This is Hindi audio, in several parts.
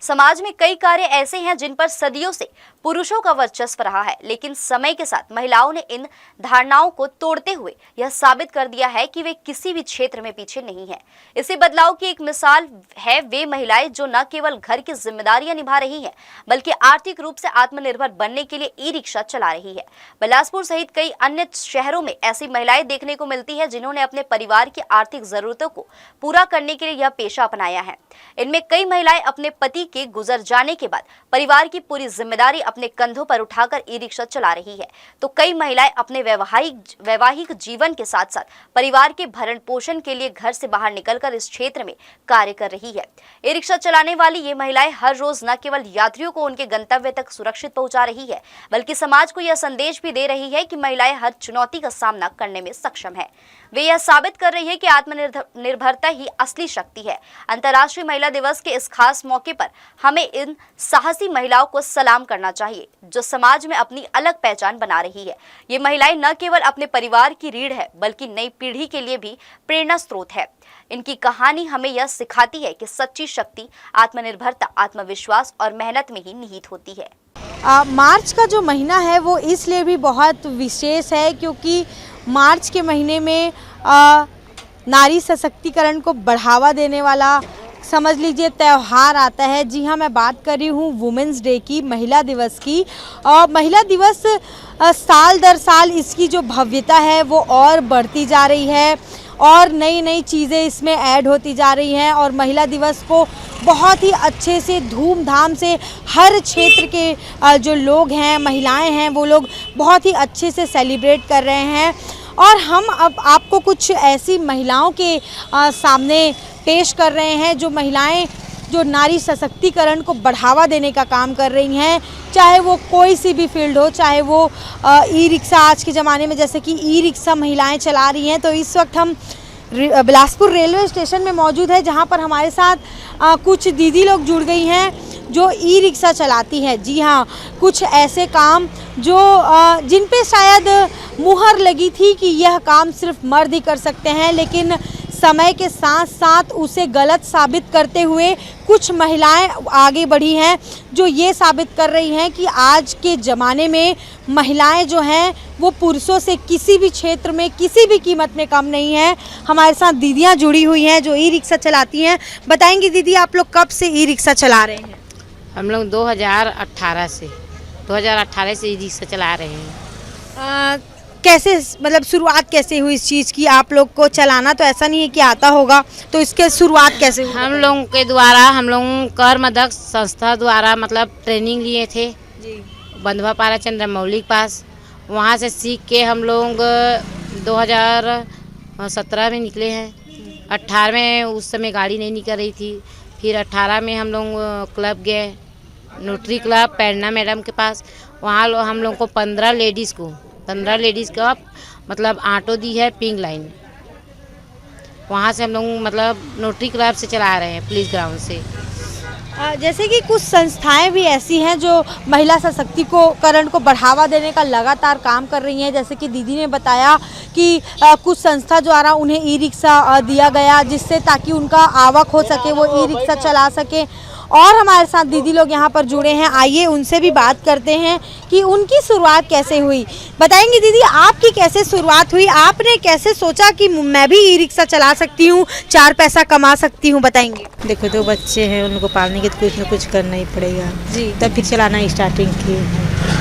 समाज में कई कार्य ऐसे हैं जिन पर सदियों से पुरुषों का वर्चस्व रहा है, लेकिन समय के साथ महिलाओं ने इन धारणाओं को तोड़ते हुए यह साबित कर दिया है कि वे किसी भी क्षेत्र में पीछे नहीं हैं। इसी बदलाव की एक मिसाल है वे महिलाएं जो न केवल घर की जिम्मेदारियां निभा रही हैं, बल्कि आर्थिक रूप से आत्मनिर्भर बनने के लिए ई रिक्शा चला रही है। बिलासपुर सहित कई अन्य शहरों में ऐसी महिलाएं देखने को मिलती है जिन्होंने अपने परिवार की आर्थिक जरूरतों को पूरा करने के लिए यह पेशा अपनाया है। इनमें कई महिलाएं अपने पति के गुजर जाने के बाद परिवार की पूरी जिम्मेदारी अपने कंधों पर उठाकर ई रिक्शा चला रही है, तो कई महिलाएं अपने वैवाहिक जीवन के साथ साथ परिवार के भरण पोषण के लिए घर से बाहर निकलकर इस क्षेत्र में कार्य कर रही है। ई रिक्शा चलाने वाली ये महिलाएं हर रोज न केवल यात्रियों को उनके गंतव्य तक सुरक्षित पहुंचा रही है, बल्कि समाज को यह संदेश भी दे रही है कि महिलाएं हर चुनौती का सामना करने में सक्षम है। वे यह साबित कर रही है कि आत्मनिर्भरता ही असली शक्ति है। अंतर्राष्ट्रीय महिला दिवस के इस खास मौके पर हमें इन साहसी महिलाओं को सलाम करना चाहिए जो समाज में अपनी अलग पहचान बना रही है। ये महिलाएं न केवल अपने परिवार की रीढ़ है, बल्कि नई पीढ़ी के लिए भी प्रेरणा स्रोत है। इनकी कहानी हमें यह सिखाती है कि सच्ची शक्ति आत्मनिर्भरता, आत्मविश्वास और मेहनत में ही निहित होती है। मार्च का जो महीना है वो इसलिए भी बहुत विशेष है क्योंकि मार्च के महीने में नारी सशक्तिकरण को बढ़ावा देने वाला समझ लीजिए त्यौहार आता है। जी हाँ, मैं बात कर रही हूँ वुमेंस डे की, महिला दिवस की। और महिला दिवस साल दर साल इसकी जो भव्यता है वो और बढ़ती जा रही है और नई नई चीज़ें इसमें ऐड होती जा रही हैं और महिला दिवस को बहुत ही अच्छे से धूमधाम से हर क्षेत्र के जो लोग हैं, महिलाएं हैं, वो लोग बहुत ही अच्छे से सेलिब्रेट कर रहे हैं। और हम अब आपको कुछ ऐसी महिलाओं के सामने पेश कर रहे हैं जो महिलाएं जो नारी सशक्तिकरण को बढ़ावा देने का काम कर रही हैं, चाहे वो कोई सी भी फील्ड हो, चाहे वो ई रिक्शा आज के ज़माने में जैसे कि ई रिक्शा महिलाएं चला रही हैं। तो इस वक्त हम बिलासपुर रेलवे स्टेशन में मौजूद है जहां पर हमारे साथ कुछ दीदी लोग जुड़ गई हैं जो ई रिक्शा चलाती हैं। जी हाँ, कुछ ऐसे काम जो जिन पे शायद मुहर लगी थी कि यह काम सिर्फ मर्द ही कर सकते हैं, लेकिन समय के साथ साथ उसे गलत साबित करते हुए कुछ महिलाएं आगे बढ़ी हैं जो ये साबित कर रही हैं कि आज के ज़माने में महिलाएं जो हैं वो पुरुषों से किसी भी क्षेत्र में किसी भी कीमत में कम नहीं है। हमारे साथ दीदियां जुड़ी हुई हैं जो ई रिक्शा चलाती हैं। बताएंगी दीदी, आप लोग कब से ई रिक्शा चला रहे हैं? हम लोग 2018 से ई रिक्शा चला रहे हैं। कैसे, मतलब शुरुआत कैसे हुई इस चीज़ की? आप लोग को चलाना तो ऐसा नहीं है कि आता होगा, तो इसके शुरुआत कैसे हुई? हम लोगों के द्वारा, हम लोग कर्मदक्ष संस्था द्वारा मतलब ट्रेनिंग लिए थे जी, बंधवापारा चंद्रमौली के पास। वहाँ से सीख के हम लोग 2017 में निकले हैं। 18 में उस समय गाड़ी नहीं निकल रही थी, फिर 18 में हम लोग क्लब गए, नोटरी क्लब प्रेरणा मैडम के पास। वहाँ हम लोग को 15 लेडीज़ का मतलब ऑटो दी है पिंक लाइन। वहाँ से हम लोग मतलब नोटरी क्लब से चला रहे हैं, पुलिस ग्राउंड से। जैसे कि कुछ संस्थाएं भी ऐसी हैं जो महिला सशक्तिकरण को बढ़ावा देने का लगातार काम कर रही हैं। जैसे कि दीदी ने बताया कि कुछ संस्था द्वारा उन्हें ई रिक्शा दिया गया जिससे ताकि उनका आवक हो सके, वो ई रिक्शा चला सके। और हमारे साथ दीदी लोग यहाँ पर जुड़े हैं, आइए उनसे भी बात करते हैं कि उनकी शुरुआत कैसे हुई। बताएंगी दीदी, आपकी कैसे शुरुआत हुई? आपने कैसे सोचा कि मैं भी ई रिक्शा चला सकती हूँ, 4 पैसा कमा सकती हूँ? बताएंगे। देखो, 2 बच्चे हैं, उनको पालने के तो कुछ न कुछ करना ही पड़ेगा जी, तब फिर चलाना स्टार्टिंग की।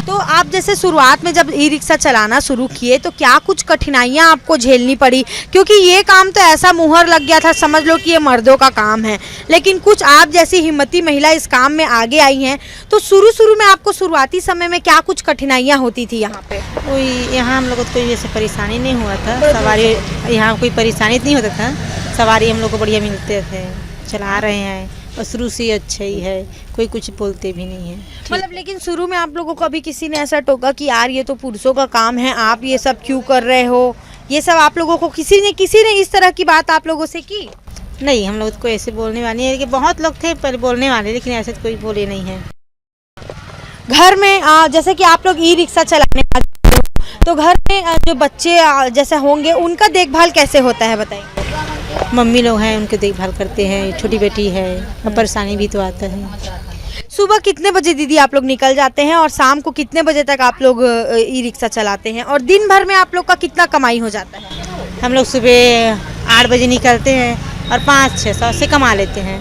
तो आप जैसे शुरुआत में जब ई रिक्शा चलाना शुरू किए तो क्या कुछ कठिनाइयाँ आपको झेलनी पड़ी? क्योंकि ये काम तो ऐसा मुहर लग गया था, समझ लो कि ये मर्दों का काम है, लेकिन कुछ आप जैसी हिम्मती महिला इस काम में आगे आई हैं। तो शुरू में आपको शुरुआती समय में क्या कुछ कठिनाइयाँ होती थी यहाँ पे? कोई यहाँ हम लोग को कोई जैसे परेशानी नहीं हुआ था, सवारी यहाँ कोई परेशानी नहीं होता था, सवारी हम लोग को बढ़िया मिलते थे, चला रहे हैं और शुरू से अच्छा ही है, कोई कुछ बोलते भी नहीं है। मतलब लेकिन शुरू में आप लोगों को कभी किसी ने ऐसा टोका कि यार ये तो पुरुषों का काम है, आप ये सब क्यों कर रहे हो? ये सब आप लोगों को किसी ने इस तरह की बात आप लोगों से की? नहीं, हम लोग को ऐसे बोलने वाले हैं कि बहुत लोग थे पर बोलने वाले, लेकिन ऐसे कोई बोले नहीं है। घर में जैसे कि आप लोग ई रिक्शा चलाने आते हो तो घर में जो बच्चे जैसे होंगे उनका देखभाल कैसे होता है? बताइए। मम्मी लोग हैं उनके देखभाल करते हैं, छोटी बेटी है, और परेशानी भी तो आता है। सुबह कितने बजे दीदी आप लोग निकल जाते हैं और शाम को कितने बजे तक आप लोग ई रिक्शा चलाते हैं, और दिन भर में आप लोग का कितना कमाई हो जाता है? हम लोग सुबह 8 बजे निकलते हैं और 500-600 से कमा लेते हैं।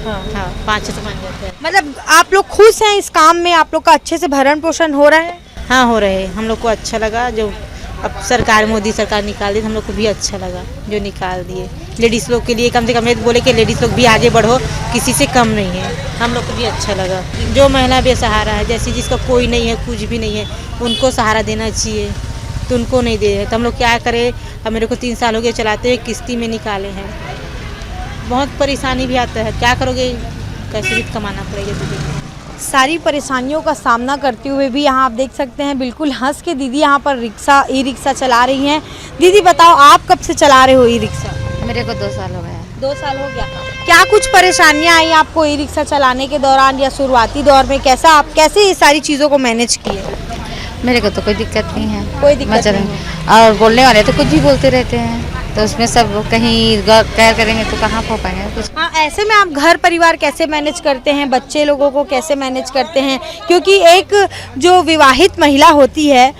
हाँ 500 कमा लेते हैं। मतलब आप लोग खुश हैं इस काम में? आप लोग का अच्छे से भरण पोषण हो रहा है? हाँ हो रहे हैं, हम लोग को अच्छा लगा जो अब सरकार, मोदी सरकार निकाल दी, हम लोग को भी अच्छा लगा जो निकाल दिए। लेडीज़ लोग के लिए कम से कम ये बोले कि लेडीज़ लोग भी आगे बढ़ो, किसी से कम नहीं है, हम लोग को भी अच्छा लगा। जो महिला बेसहारा है, जैसे जिसका कोई नहीं है, कुछ भी नहीं है, उनको सहारा देना चाहिए, तो उनको नहीं दे रहे, तो हम लोग क्या करें। अब मेरे को 3 साल हो गए चलाते हुए, किस्ती में निकाले हैं, बहुत परेशानी भी आता है, क्या करोगे, कैसे भी कमाना पड़ेगा दीदी। सारी परेशानियों का सामना करते हुए भी यहाँ आप देख सकते हैं बिल्कुल हंस के दीदी यहाँ पर ई रिक्शा चला रही हैं। दीदी बताओ, आप कब से चला रहे हो ई रिक्शा? मेरे को 2 साल हो गया। 2 साल हो गया। क्या कुछ परेशानियाँ आई आपको ई रिक्शा चलाने के दौरान या शुरुआती दौर में? कैसे ये सारी चीज़ों को मैनेज किए? मेरे को तो कोई दिक्कत नहीं है, कोई दिक्कत नहीं। और बोलने वाले तो कुछ भी बोलते रहते हैं, तो उसमें सब कहीं गैर करेंगे तो कहाँ हो पाएंगे कुछ। हाँ, ऐसे में आप घर परिवार कैसे मैनेज करते हैं, बच्चे लोगों को कैसे मैनेज करते हैं? क्योंकि एक जो विवाहित महिला होती है,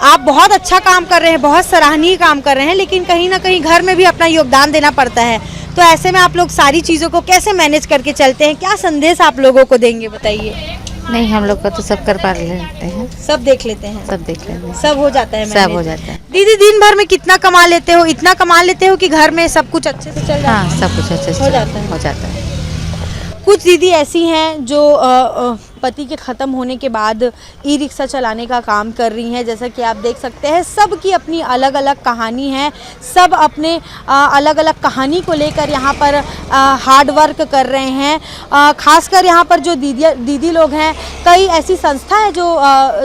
आप बहुत अच्छा काम कर रहे हैं, बहुत सराहनीय काम कर रहे हैं, लेकिन कहीं ना कहीं घर में भी अपना योगदान देना पड़ता है। तो ऐसे में आप लोग सारी चीज़ों को कैसे मैनेज करके चलते हैं? क्या संदेश आप लोगों को देंगे, बताइए। नहीं, हम लोग का तो सब कर पा लेते हैं, सब देख लेते हैं, सब देख लेते हैं, सब हो जाता है, सब हो जाता है। दीदी दिन भर में कितना कमा लेते हो? इतना कमा लेते हो कि घर में सब कुछ अच्छे से चल जाता है? हाँ, सब कुछ अच्छे से हो जाता है। हो जाता है। कुछ दीदी ऐसी हैं जो पति के ख़त्म होने के बाद ई रिक्शा चलाने का काम कर रही हैं। जैसा कि आप देख सकते हैं, सब की अपनी अलग अलग कहानी है, सब अपने अलग अलग कहानी को लेकर यहाँ पर हार्ड वर्क कर रहे हैं। खासकर यहाँ पर जो दीदी लोग हैं, कई ऐसी संस्था है जो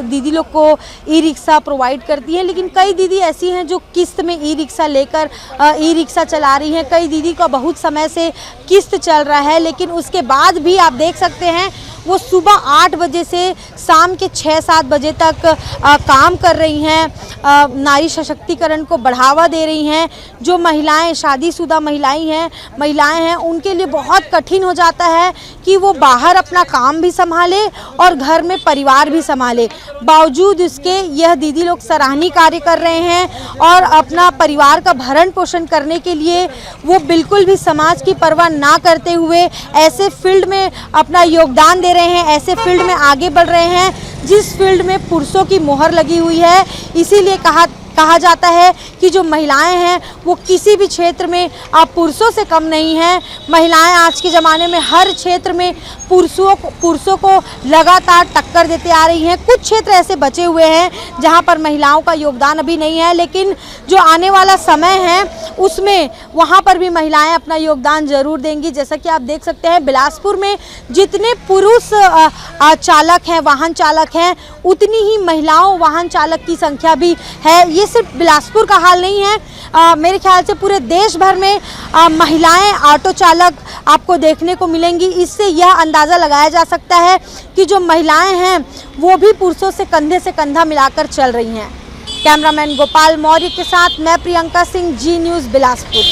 दीदी लोग को ई रिक्शा प्रोवाइड करती है, लेकिन कई दीदी ऐसी हैं जो किस्त में ई रिक्शा लेकर ई रिक्शा चला रही हैं। कई दीदी का बहुत समय से किस्त चल रहा है, लेकिन उसके बाद भी आप देख सकते हैं वो सुबह 8 बजे से शाम के 6-7 बजे तक काम कर रही हैं। नारी सशक्तिकरण को बढ़ावा दे रही हैं। जो महिलाएं, शादीशुदा महिलाएं हैं, उनके लिए बहुत कठिन हो जाता है कि वो बाहर अपना काम भी संभाले और घर में परिवार भी संभाले। बावजूद इसके यह दीदी लोग सराहनीय कार्य कर रहे हैं और अपना परिवार का भरण पोषण करने के लिए वो बिल्कुल भी समाज की परवाह ना करते हुए ऐसे फील्ड में अपना योगदान दे रहे हैं, ऐसे फील्ड में आगे बढ़ रहे हैं जिस फील्ड में पुरुषों की मोहर लगी हुई है। इसीलिए कहा जाता है कि जो महिलाएं हैं वो किसी भी क्षेत्र में पुरुषों से कम नहीं हैं। महिलाएं आज के ज़माने में हर क्षेत्र में पुरुषों को लगातार टक्कर देते आ रही हैं। कुछ क्षेत्र ऐसे बचे हुए हैं जहां पर महिलाओं का योगदान अभी नहीं है, लेकिन जो आने वाला समय है उसमें वहां पर भी महिलाएं अपना योगदान ज़रूर देंगी। जैसा कि आप देख सकते हैं, बिलासपुर में जितने पुरुष चालक हैं, वाहन चालक हैं, उतनी ही महिलाओं वाहन चालक की संख्या भी है। ये सिर्फ बिलासपुर का हाल नहीं है, मेरे ख्याल से पूरे देश भर में महिलाएं ऑटो चालक आपको देखने को मिलेंगी। इससे यह अंदाज़ा लगाया जा सकता है कि जो महिलाएं हैं वो भी पुरुषों से कंधा मिलाकर चल रही हैं। कैमरामैन गोपाल मौर्य के साथ मैं प्रियंका सिंह, जी न्यूज़, बिलासपुर।